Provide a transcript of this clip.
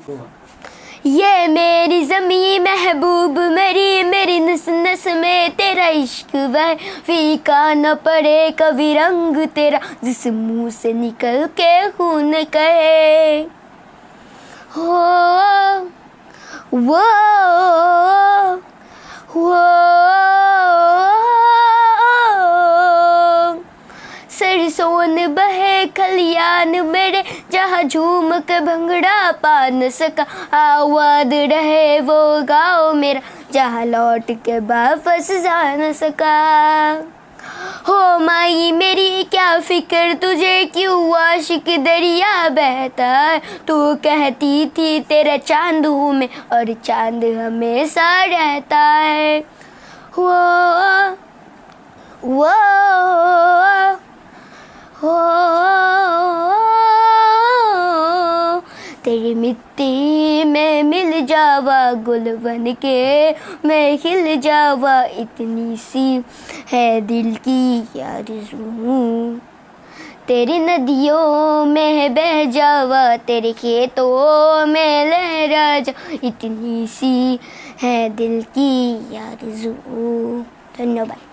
ये मेरी ज़मीं महबूब मेरी मेरी नस नस में तेरा इश्क वह फीका न पड़े कभी रंग तेरा जिस मुंह से निकल के खून कहे हो वो सरसोन बहे खलियान मेरे जहाँ झूम के भंगड़ा पा न सका आवाद रहे वो गाँव मेरा जहाँ लौट के वापस जा न सका हो माई मेरी क्या फिक्र तुझे क्यों आशिक दरिया बहता है तू कहती थी तेरा चांद हूँ मैं और चांद हमेशा रहता है वो हो तेरी मिट्टी में मिल जावा गुल बन के मैं खिल जावा इतनी सी है दिल की आरज़ू तेरी नदियों में बह जावा तेरे खेतों में लहरा जा इतनी सी है दिल की आरज़ू। धन्यवाद।